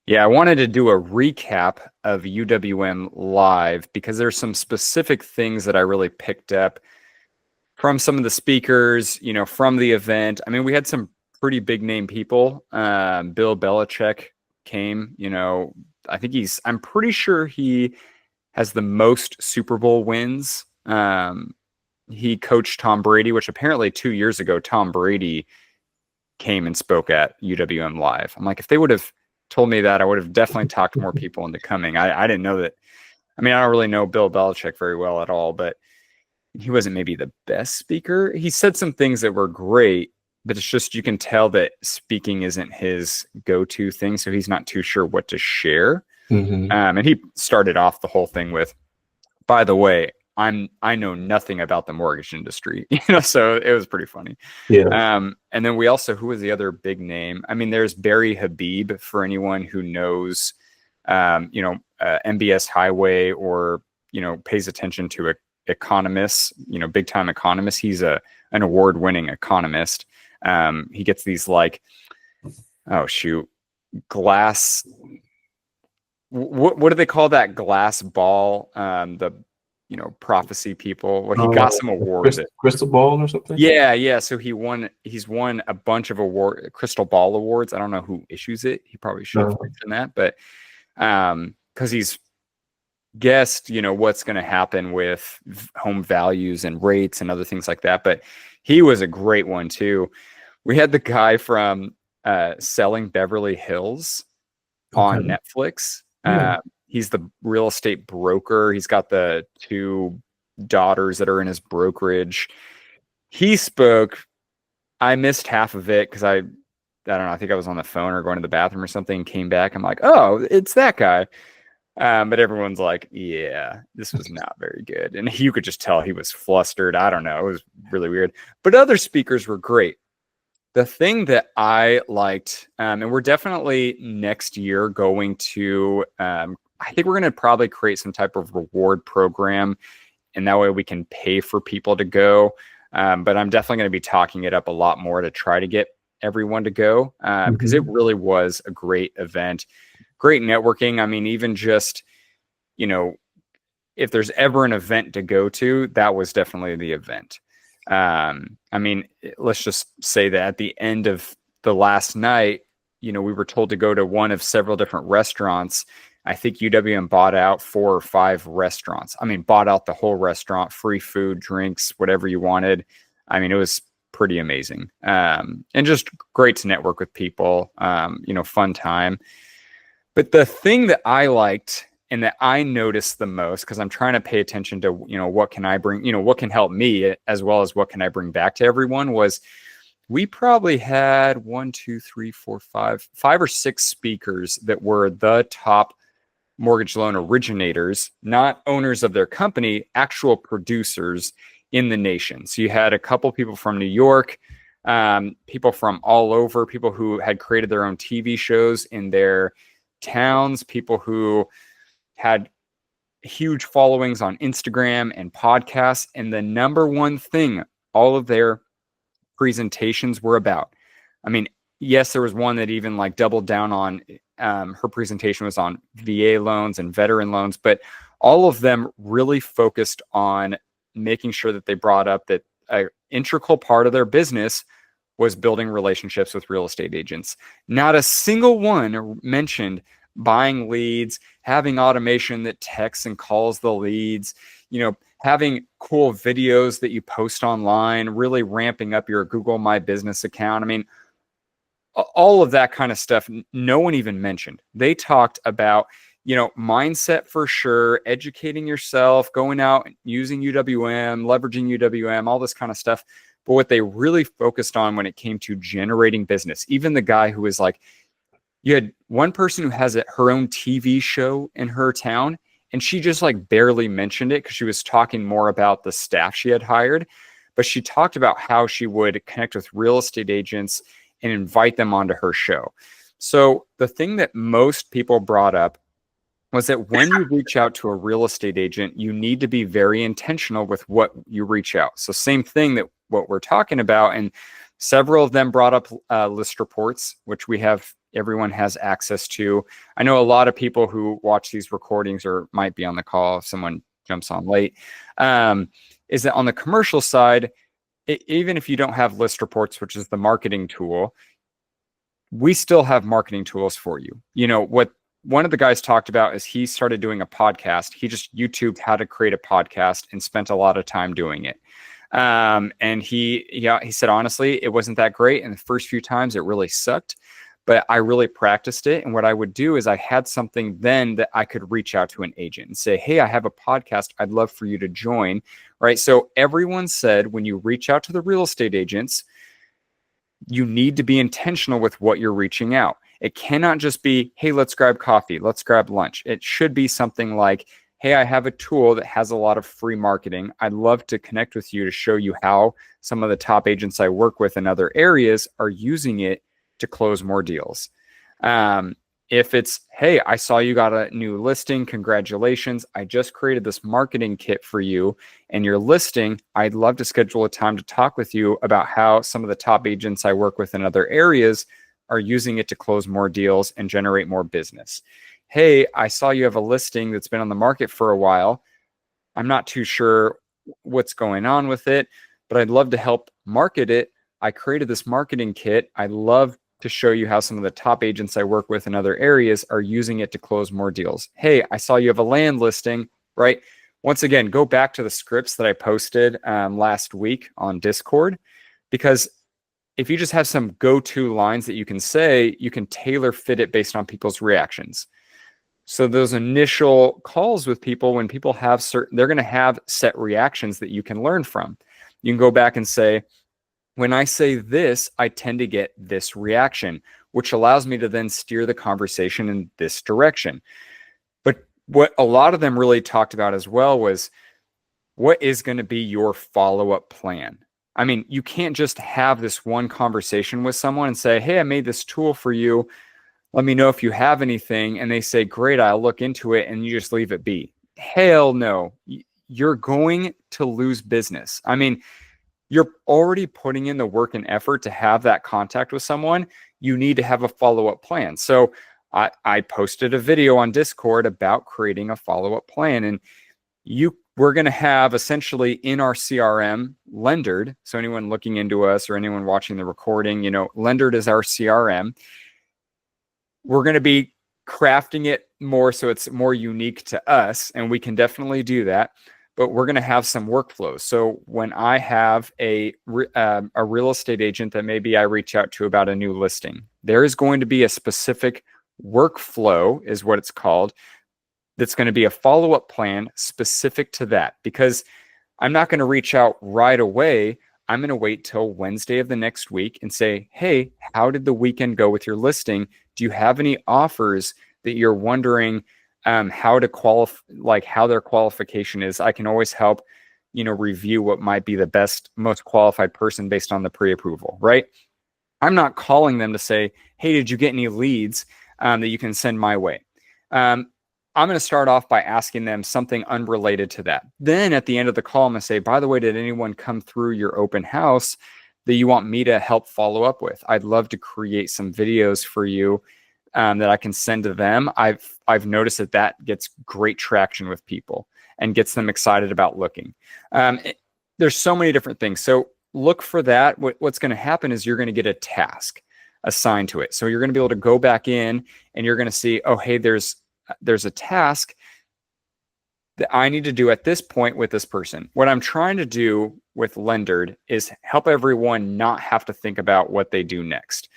Yeah, I wanted to do a recap of UWM Live because there's some specific things that I really picked up from some of the speakers, from the event. I mean, we had some pretty big name people. Bill Belichick came, I'm pretty sure he has the most Super Bowl wins. He coached Tom Brady, which apparently 2 years ago, Tom Brady came and spoke at UWM Live. I'm like, if they would have told me that, I would have definitely talked more people into coming. I didn't know that. I mean, I don't really know Bill Belichick very well at all, but he wasn't maybe the best speaker. He said some things that were great, but it's just, you can tell that speaking isn't his go-to thing. So he's not too sure what to share. Mm-hmm. And he started off the whole thing with, by the way, I know nothing about the mortgage industry, so it was pretty funny. Yeah. And then we also, who was the other big name? I mean, there's Barry Habib, for anyone who knows, MBS Highway, or, pays attention to economists, big time economists. He's an award-winning economist. He gets these glass. What do they call that glass ball? Prophecy people. Well, he got some awards. Crystal ball or something? Yeah. So he's won a bunch of crystal ball awards. I don't know who issues it. He probably should have mentioned that, but because he's guessed, what's going to happen with home values and rates and other things like that. But he was a great one too. We had the guy from Selling Beverly Hills on Netflix. Yeah. He's the real estate broker. He's got the 2 daughters that are in his brokerage. He spoke. I missed half of it because I don't know. I think I was on the phone or going to the bathroom or something. Came back. I'm like, oh, it's that guy. But everyone's like, yeah, this was not very good. And you could just tell he was flustered. I don't know. It was really weird. But other speakers were great. The thing that I liked, and we're definitely next year going to, I think we're going to probably create some type of reward program, and that way we can pay for people to go. But I'm definitely going to be talking it up a lot more to try to get everyone to go, because it really was a great event, great networking. I mean, even just, if there's ever an event to go to, that was definitely the event. I mean, let's just say that at the end of the last night, we were told to go to one of several different restaurants. I think UWM bought out 4 or 5 restaurants. I mean, bought out the whole restaurant, free food, drinks, whatever you wanted. I mean, it was pretty amazing. And just great to network with people, fun time. But the thing that I liked and that I noticed the most, because I'm trying to pay attention to, what can I bring, what can help me, as well as what can I bring back to everyone, was we probably had 5 or 6 speakers that were the top mortgage loan originators, not owners of their company, actual producers in the nation. So you had a couple people from New York, people from all over, people who had created their own TV shows in their towns, people who had huge followings on Instagram and podcasts. And the number one thing all of their presentations were about, I mean, yes, there was one that even doubled down on, her presentation was on VA loans and veteran loans, but all of them really focused on making sure that they brought up that an integral part of their business was building relationships with real estate agents. Not a single one mentioned buying leads, having automation that texts and calls the leads, having cool videos that you post online, really ramping up your Google My Business account. I mean, all of that kind of stuff, no one even mentioned. They talked about, mindset for sure, educating yourself, going out, using UWM, leveraging UWM, all this kind of stuff. But what they really focused on when it came to generating business, even the guy who was you had one person who has her own TV show in her town, and she just barely mentioned it because she was talking more about the staff she had hired. But she talked about how she would connect with real estate agents and invite them onto her show. So the thing that most people brought up was that when you reach out to a real estate agent, you need to be very intentional with what you reach out. So same thing that what we're talking about, and several of them brought up list reports, which everyone has access to. I know a lot of people who watch these recordings or might be on the call if someone jumps on late, is that on the commercial side, even if you don't have list reports, which is the marketing tool, we still have marketing tools for you. What one of the guys talked about is he started doing a podcast. He just YouTubed how to create a podcast and spent a lot of time doing it. And he said, honestly, it wasn't that great. And the first few times it really sucked, but I really practiced it. And what I would do is I had something then that I could reach out to an agent and say, hey, I have a podcast. I'd love for you to join. Right. So everyone said, when you reach out to the real estate agents, you need to be intentional with what you're reaching out. It cannot just be, hey, let's grab coffee, let's grab lunch. It should be something like, hey, I have a tool that has a lot of free marketing. I'd love to connect with you to show you how some of the top agents I work with in other areas are using it to close more deals. If it's, hey, I saw you got a new listing, congratulations. I just created this marketing kit for you and your listing. I'd love to schedule a time to talk with you about how some of the top agents I work with in other areas are using it to close more deals and generate more business. Hey, I saw you have a listing that's been on the market for a while. I'm not too sure what's going on with it, but I'd love to help market it. I created this marketing kit. I'd love to show you how some of the top agents I work with in other areas are using it to close more deals. Hey, I saw you have a land listing, right? Once again, go back to the scripts that I posted last week on Discord, because if you just have some go-to lines that you can say, you can tailor fit it based on people's reactions. So those initial calls with people, when people have they're going to have set reactions that you can learn from. You can go back and say, when I say this, I tend to get this reaction, which allows me to then steer the conversation in this direction. But what a lot of them really talked about as well was, what is going to be your follow-up plan? I mean, you can't just have this one conversation with someone and say, hey, I made this tool for you. Let me know if you have anything. And they say, great, I'll look into it. And you just leave it be. Hell no. You're going to lose business. I mean, you're already putting in the work and effort to have that contact with someone. You need to have a follow-up plan. So I posted a video on Discord about creating a follow-up plan. And we're going to have essentially in our CRM, Lendered. So anyone looking into us or anyone watching the recording, Lendered is our CRM. We're going to be crafting it more so it's more unique to us, and we can definitely do that. But we're going to have some workflows. So when I have a real estate agent that maybe I reach out to about a new listing, there is going to be a specific workflow, is what it's called, that's going to be a follow-up plan specific to that. Because I'm not going to reach out right away. I'm going to wait till Wednesday of the next week and say, hey, how did the weekend go with your listing? Do you have any offers that you're wondering how to qualify, like how their qualification is? I can always help, review what might be the best, most qualified person based on the pre-approval, right? I'm not calling them to say, hey, did you get any leads that you can send my way? I'm going to start off by asking them something unrelated to that. Then at the end of the call, I'm going to say, by the way, did anyone come through your open house that you want me to help follow up with? I'd love to create some videos for you that I can send to them. I've noticed that gets great traction with people and gets them excited about looking. There's so many different things. So look for that. What's going to happen is you're going to get a task assigned to it. So you're going to be able to go back in and you're going to see, oh, hey, there's a task that I need to do at this point with this person. What I'm trying to do with Lendered is help everyone not have to think about what they do next.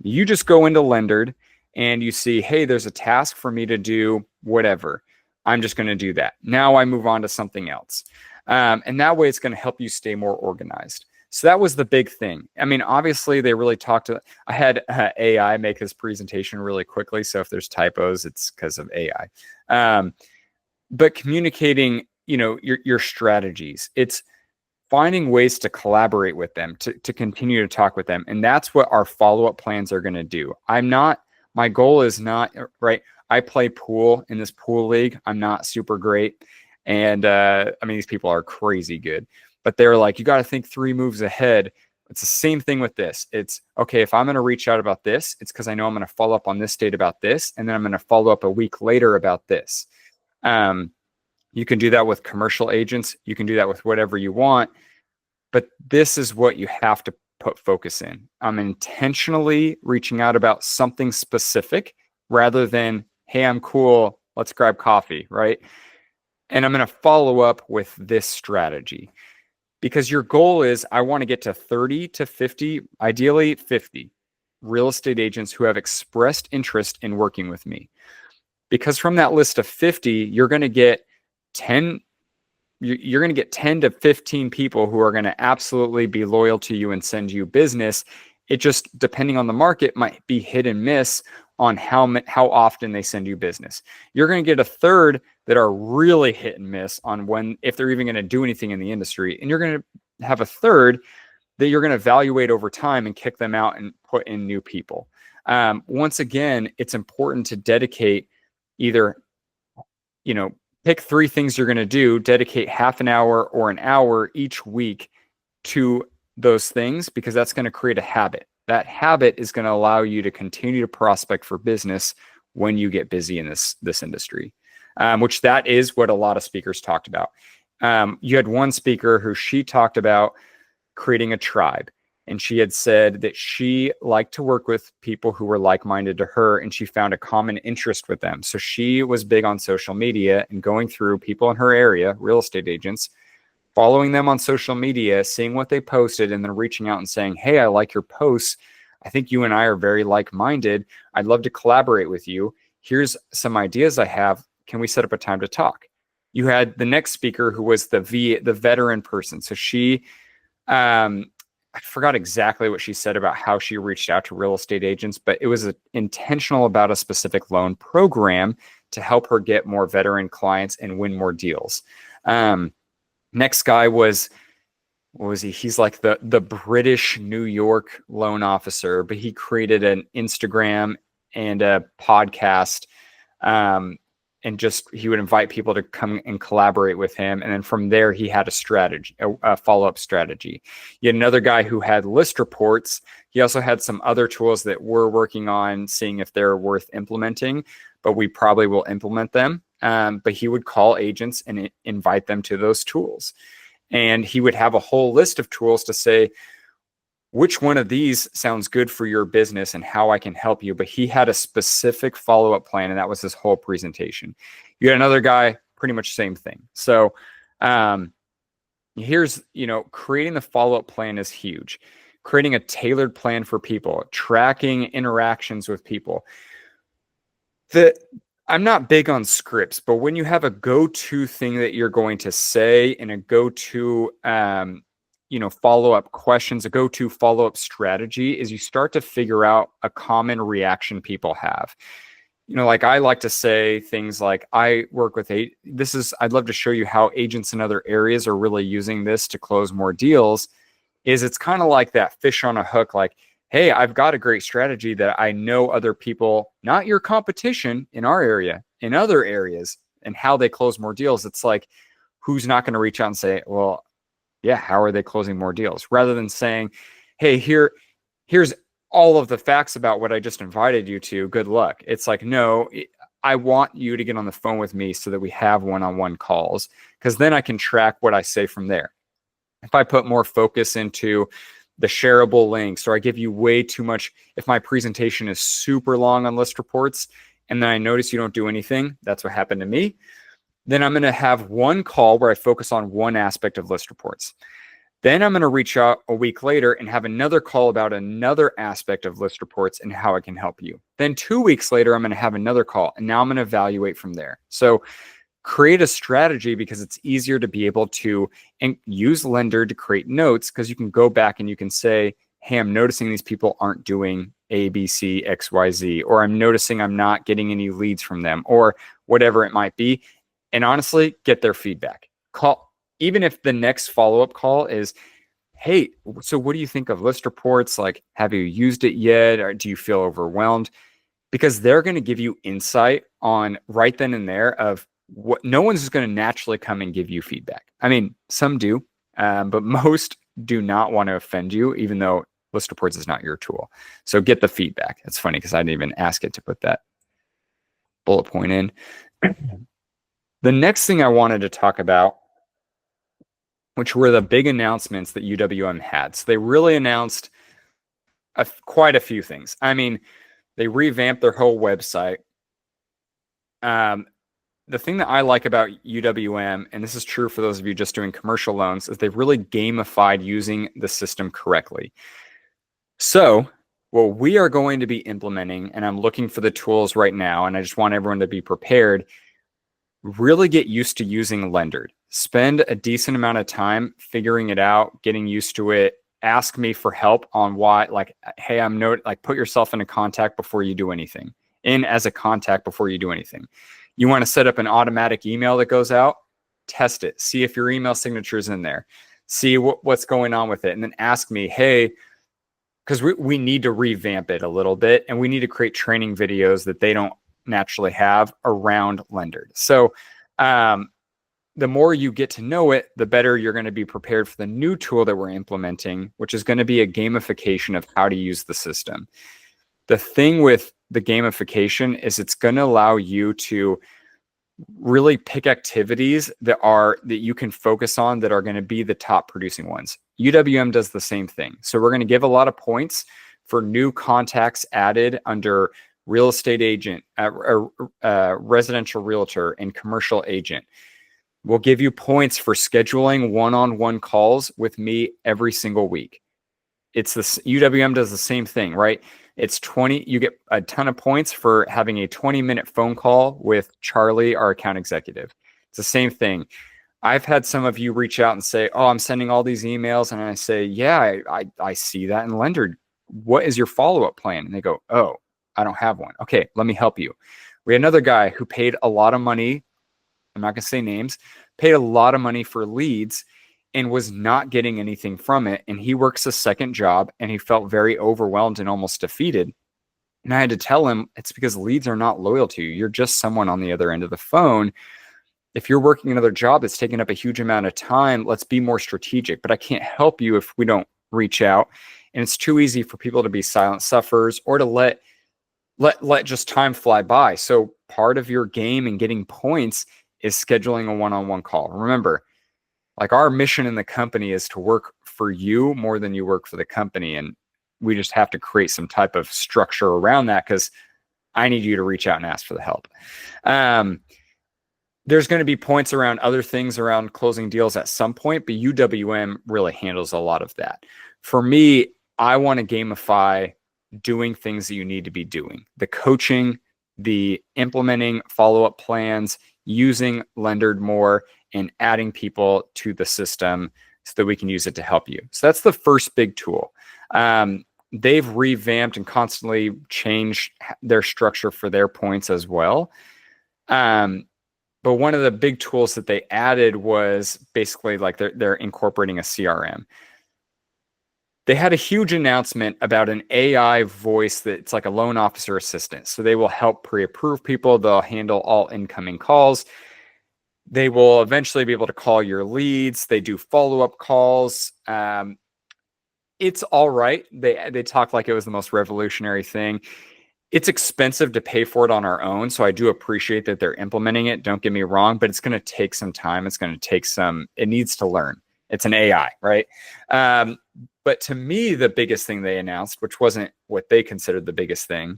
You just go into Lendered and you see, hey, there's a task for me to do whatever. I'm just going to do that. Now I move on to something else. And that way it's going to help you stay more organized. So that was the big thing. I mean, obviously they really I had AI make this presentation really quickly. So if there's typos, it's because of AI. But communicating, your strategies, it's finding ways to collaborate with them, to continue to talk with them. And that's what our follow-up plans are going to do. My goal is not, right, I play pool in this pool league. I'm not super great. And I mean, these people are crazy good, but they're like, you got to think 3 moves ahead. It's the same thing with this. It's okay, if I'm going to reach out about this, it's because I know I'm going to follow up on this date about this, and then I'm going to follow up a week later about this. You can do that with commercial agents. You can do that with whatever you want, but this is what you have to put focus in. I'm intentionally reaching out about something specific rather than, hey, I'm cool, let's grab coffee, right? And I'm going to follow up with this strategy. Because your goal is, I want to get to 30 to 50, ideally 50 real estate agents who have expressed interest in working with me. Because from that list of 50, you're going to get 10 to 15 people who are going to absolutely be loyal to you and send you business. It just, depending on the market, might be hit and miss on how often they send you business. You're going to get a third that are really hit and miss on if they're even going to do anything in the industry. And you're going to have a third that you're going to evaluate over time and kick them out and put in new people. Once again, it's important to dedicate either, pick 3 things you're going to do, dedicate half an hour or an hour each week to those things, because that's going to create a habit. That habit is going to allow you to continue to prospect for business when you get busy in this industry, which that is what a lot of speakers talked about. You had one speaker who she talked about creating a tribe. And she had said that she liked to work with people who were like-minded to her, and she found a common interest with them. So she was big on social media and going through people in her area, real estate agents, following them on social media, seeing what they posted, and then reaching out and saying, hey, I like your posts. I think you and I are very like-minded. I'd love to collaborate with you. Here's some ideas I have. Can we set up a time to talk? You had the next speaker who was the veteran person. So she, I forgot exactly what she said about how she reached out to real estate agents, but it was intentional about a specific loan program to help her get more veteran clients and win more deals. Next guy was, what was he? He's like the British New York loan officer, but he created an Instagram and a podcast. And just, he would invite people to come and collaborate with him. And then from there, he had a strategy, a follow-up strategy. You had another guy who had list reports. He also had some other tools that we're working on, seeing if they're worth implementing, but we probably will implement them. But he would call agents and invite them to those tools. And he would have a whole list of tools to say, which one of these sounds good for your business and how I can help you. But he had a specific follow-up plan, and that was his whole presentation. You had another guy, pretty much same thing. So here's, creating the follow-up plan is huge. Creating a tailored plan for people, tracking interactions with people. I'm not big on scripts, but when you have a go-to thing that you're going to say and a go-to follow-up questions, a go-to follow-up strategy, is you start to figure out a common reaction people have. Like I like to say things like, I work with I'd love to show you how agents in other areas are really using this to close more deals. It's kind of like that fish on a hook, like, hey, I've got a great strategy that I know other people, not your competition in our area, in other areas, and how they close more deals. It's like, who's not going to reach out and say, well, yeah, how are they closing more deals? Rather than saying, hey, here's all of the facts about what I just invited you to. Good luck. It's like, no, I want you to get on the phone with me so that we have one-on-one calls, because then I can track what I say from there. If I put more focus into the shareable links, or I give you way too much, if my presentation is super long on list reports, and then I notice you don't do anything, that's what happened to me, then I'm going to have one call where I focus on one aspect of list reports. Then I'm going to reach out a week later and have another call about another aspect of list reports and how I can help you. Then 2 weeks later, I'm going to have another call, and now I'm going to evaluate from there. So create a strategy, because it's easier to be able to use Lender to create notes, because you can go back and you can say, hey, I'm noticing these people aren't doing A, B, C, X, Y, Z, or I'm noticing I'm not getting any leads from them, or whatever it might be. And honestly, get their feedback. Even if the next follow-up call is, hey, so what do you think of list reports? Like, have you used it yet? Or do you feel overwhelmed? because they're going to give you insight on right then and there of what. No one's just going to naturally come and give you feedback. I mean, some do, but most do not want to offend you, even though list reports is not your tool. So get the feedback. It's funny because I didn't even ask it to put that bullet point in. The next thing I wanted to talk about, which were the big announcements that UWM had. So they really announced quite a few things. I mean, they revamped their whole website. The thing that I like about UWM, and this is true for those of you just doing commercial loans, is they've really gamified using the system correctly. So what we are going to be implementing, and I'm looking for the tools right now, and I just want everyone to be prepared, really get used to using Lendered. Spend a decent amount of time figuring it out, getting used to it. Ask me for help on why, like, hey, put yourself in a contact before you do anything. In as a contact before you do anything. You want to set up an automatic email that goes out, test it, see if your email signature is in there, see what's going on with it, and then ask me, hey, because we need to revamp it a little bit, and we need to create training videos that they don't naturally have around Lendered. So the more you get to know it, the better you're going to be prepared for the new tool that we're implementing, which is going to be a gamification of how to use the system. The thing with the gamification is it's going to allow you to really pick activities that you can focus on that are going to be the top producing ones. UWM does the same thing. So we're going to give a lot of points for new contacts added under real estate agent, residential realtor, and commercial agent. We'll give you points for scheduling one-on-one calls with me every single week. UWM does the same thing, right? It's 20, you get a ton of points for having a 20-minute phone call with Charlie, our account executive. It's the same thing. I've had some of you reach out and say, oh, I'm sending all these emails. And I say, yeah, I see that in Lendered. What is your follow-up plan? And they go, oh, I don't have one. Okay, let me help you. We had another guy who paid a lot of money. I'm not going to say names, paid a lot of money for leads and was not getting anything from it. And he works a second job and he felt very overwhelmed and almost defeated. And I had to tell him it's because leads are not loyal to you. You're just someone on the other end of the phone. If you're working another job that's taking up a huge amount of time, let's be more strategic. But I can't help you if we don't reach out. And it's too easy for people to be silent sufferers or to let just time fly by. So part of your game and getting points is scheduling a one-on-one call. Remember, like, our mission in the company is to work for you more than you work for the company. And we just have to create some type of structure around that because I need you to reach out and ask for the help. There's going to be points around other things around closing deals at some point, but UWM really handles a lot of that. For me, I want to gamify doing things that you need to be doing. The coaching, the implementing follow-up plans, using Lendered more, and adding people to the system so that we can use it to help you. So that's the first big tool. They've revamped and constantly changed their structure for their points as well. But one of the big tools that they added was basically like they're incorporating a CRM. They had a huge announcement about an AI voice that's like a loan officer assistant. So they will help pre-approve people. They'll handle all incoming calls. They will eventually be able to call your leads. They do follow-up calls. It's all right. They talk like it was the most revolutionary thing. It's expensive to pay for it on our own. So I do appreciate that they're implementing it. Don't get me wrong, but it's going to take some time. It's going to take it needs to learn. It's an AI, right? But to me, the biggest thing they announced, which wasn't what they considered the biggest thing,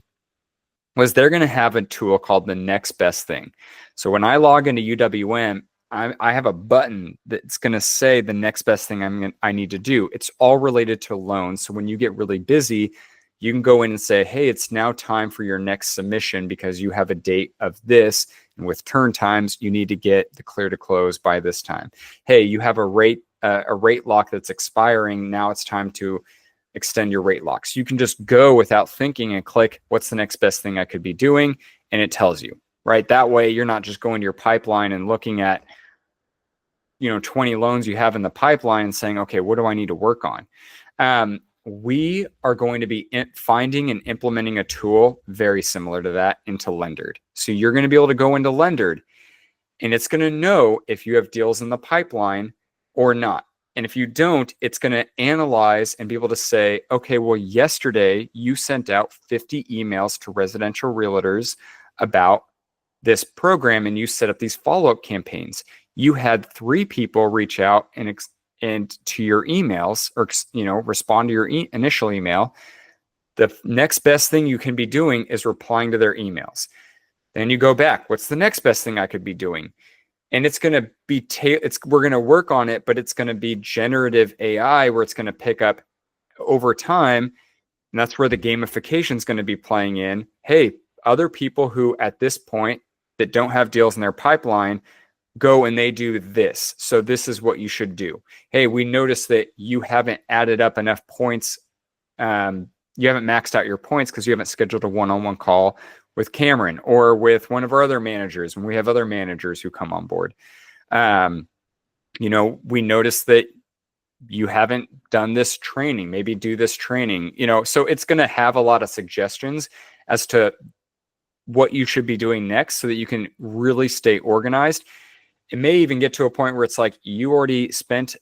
was they're going to have a tool called the next best thing. So when I log into UWM, I have a button that's going to say the next best thing I need to do. It's all related to loans. So when you get really busy, you can go in and say, hey, it's now time for your next submission because you have a date of this. And with turn times, you need to get the clear to close by this time. Hey, you have a rate lock that's expiring. Now it's time to extend your rate locks. You can just go without thinking and click, what's the next best thing I could be doing? And it tells you, right? That way you're not just going to your pipeline and looking at 20 loans you have in the pipeline and saying, okay, what do I need to work on? we are going to be finding and implementing a tool very similar to that into Lendered. So you're going to be able to go into Lendered, and it's going to know if you have deals in the pipeline or not. And if you don't, it's going to analyze and be able to say, okay, well, yesterday you sent out 50 emails to residential realtors about this program, and you set up these follow-up campaigns. You had 3 people reach out and to your emails, or respond to your initial email. The next best thing you can be doing is replying to their emails. Then you go back. What's the next best thing I could be doing? And it's going to be we're going to work on it, but it's going to be generative AI, where it's going to pick up over time. And that's where the gamification is going to be playing in. Hey, other people who at this point that don't have deals in their pipeline go and they do this. So this is what you should do. Hey, we noticed that you haven't added up enough points. You haven't maxed out your points because you haven't scheduled a one-on-one call with Cameron or with one of our other managers. And we have other managers who come on board. We noticed that you haven't done this training, maybe do this training, so it's going to have a lot of suggestions as to what you should be doing next so that you can really stay organized. It may even get to a point where it's like you already spent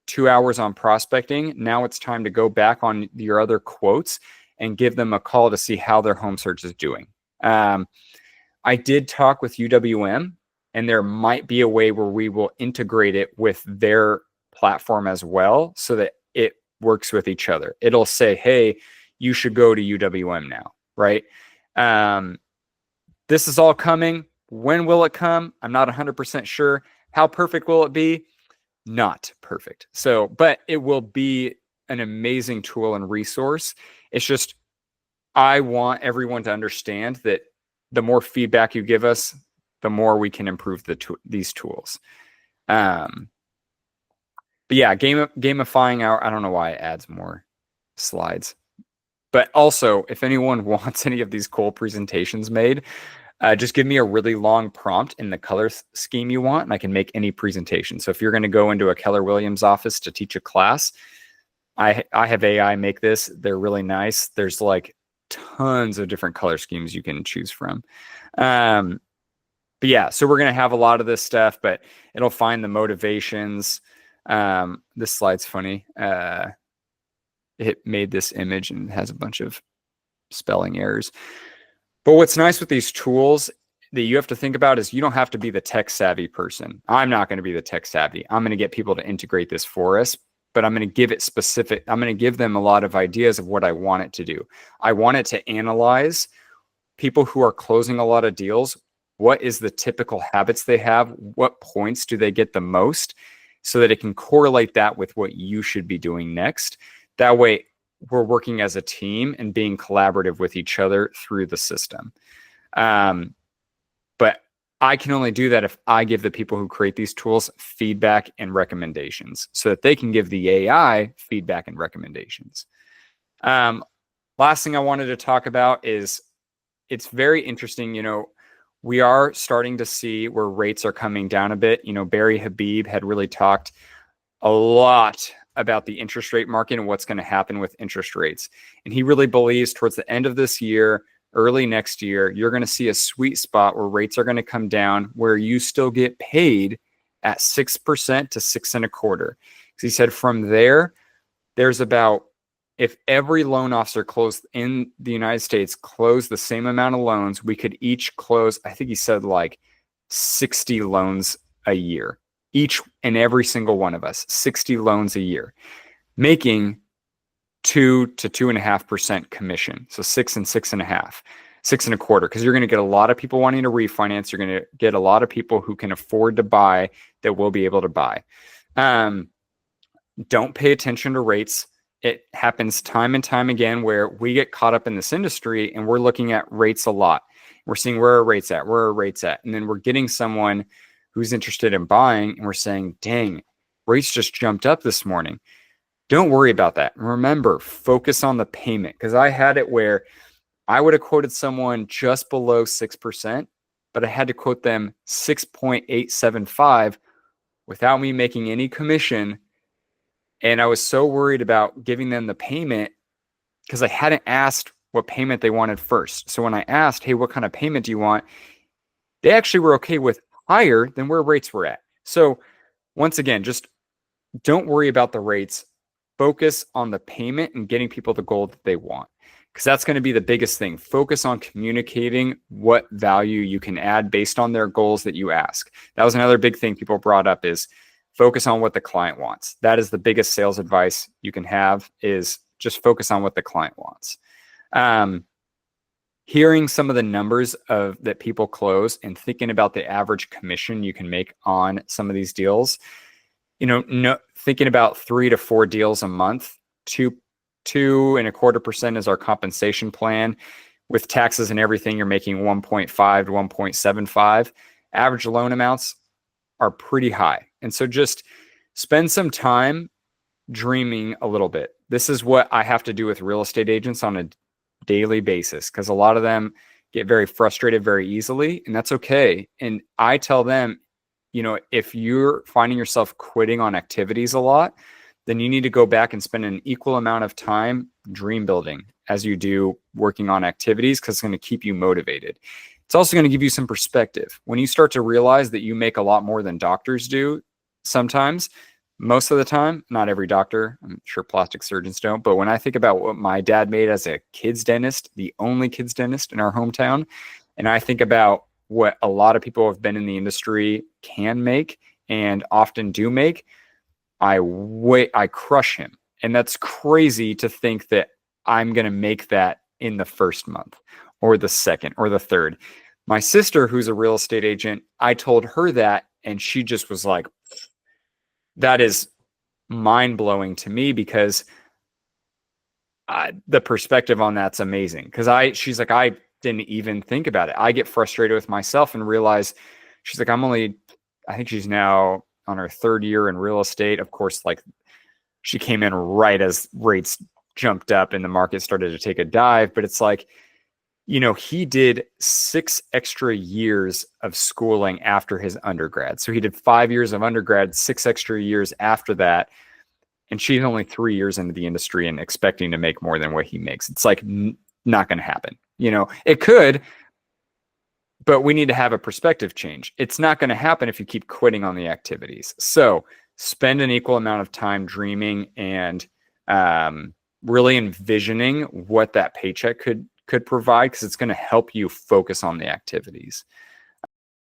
2 hours on prospecting. Now it's time to go back on your other quotes and give them a call to see how their home search is doing. I did talk with UWM, and there might be a way where we will integrate it with their platform as well so that it works with each other. It'll say, hey, you should go to UWM now, right? This is all coming. When will it come? I'm not 100% sure. How perfect will it be? Not perfect. So, but it will be an amazing tool and resource. It's just, I want everyone to understand that the more feedback you give us, the more we can improve these tools. But yeah, gamifying out, I don't know why it adds more slides. But also, if anyone wants any of these cool presentations made, just give me a really long prompt in the color scheme you want, and I can make any presentation. So if you're going to go into a Keller Williams office to teach a class, I have AI make this. They're really nice. There's like tons of different color schemes you can choose from. But yeah, so we're going to have a lot of this stuff, but it'll find the motivations. This slide's funny. It made this image and has a bunch of spelling errors. But what's nice with these tools that you have to think about is you don't have to be the tech savvy person. I'm not going to be the tech savvy. I'm going to get people to integrate this for us, but I'm going to give it specific. I'm going to give them a lot of ideas of what I want it to do. I want it to analyze people who are closing a lot of deals. What is the typical habits they have? What points do they get the most? So that it can correlate that with what you should be doing next. That way, we're working as a team and being collaborative with each other through the system. But I can only do that if I give the people who create these tools feedback and recommendations so that they can give the AI feedback and recommendations. Last thing I wanted to talk about is it's very interesting. We are starting to see where rates are coming down a bit. Barry Habib had really talked a lot about the interest rate market and what's going to happen with interest rates. And he really believes towards the end of this year, early next year, you're going to see a sweet spot where rates are going to come down, where you still get paid at 6% to 6.25%. Because he said from there, there's about, if every loan officer closed in the United States closed the same amount of loans, we could each close, I think he said like 60 loans a year. Each and every single one of us, 60 loans a year, making 2 to 2.5% commission. So 6 and 6.5, 6.25, because you're going to get a lot of people wanting to refinance. You're going to get a lot of people who can afford to buy that will be able to buy. Don't pay attention to rates. It happens time and time again where we get caught up in this industry and we're looking at rates a lot. We're seeing where are rates at, and then we're getting someone who's interested in buying, and we're saying, dang, rates just jumped up this morning. Don't worry about that. Remember, focus on the payment, because I had it where I would have quoted someone just below 6%, but I had to quote them 6.875 without me making any commission. And I was so worried about giving them the payment because I hadn't asked what payment they wanted first. So when I asked, hey, what kind of payment do you want? They actually were okay with higher than where rates were at. So once again, just don't worry about the rates. Focus on the payment and getting people the goal that they want, because that's going to be the biggest thing. Focus on communicating what value you can add based on their goals that you ask. That was another big thing people brought up, is focus on what the client wants. That is the biggest sales advice you can have, is just focus on what the client wants. Hearing some of the numbers of that people close and thinking about the average commission you can make on some of these deals, thinking about 3 to 4 deals a month, 2.25% is our compensation plan. With taxes and everything, you're making 1.5 to 1.75. Average loan amounts are pretty high. And so just spend some time dreaming a little bit. This is what I have to do with real estate agents on a daily basis, because a lot of them get very frustrated very easily, and that's okay. And I tell them, if you're finding yourself quitting on activities a lot, then you need to go back and spend an equal amount of time dream building as you do working on activities, because it's going to keep you motivated. It's also going to give you some perspective. When you start to realize that you make a lot more than doctors do sometimes, most of the time, not every doctor, I'm sure plastic surgeons don't, but when I think about what my dad made as a kid's dentist, the only kid's dentist in our hometown, and I think about what a lot of people who have been in the industry can make and often do make, I crush him. And that's crazy to think that I'm going to make that in the first month or the second or the third. My sister, who's a real estate agent, I told her that, and she just was like, that is mind-blowing to me, because the perspective on that's amazing. Because she's like, I didn't even think about it. I get frustrated with myself and realize, she's like, I think she's now on her 3rd year in real estate. Of course, like, she came in right as rates jumped up and the market started to take a dive. But it's like, he did 6 extra years of schooling after his undergrad. So he did 5 years of undergrad, 6 extra years after that. And she's only 3 years into the industry and expecting to make more than what he makes. It's like, not going to happen. It could, but we need to have a perspective change. It's not going to happen if you keep quitting on the activities. So spend an equal amount of time dreaming and really envisioning what that paycheck could provide, because it's going to help you focus on the activities.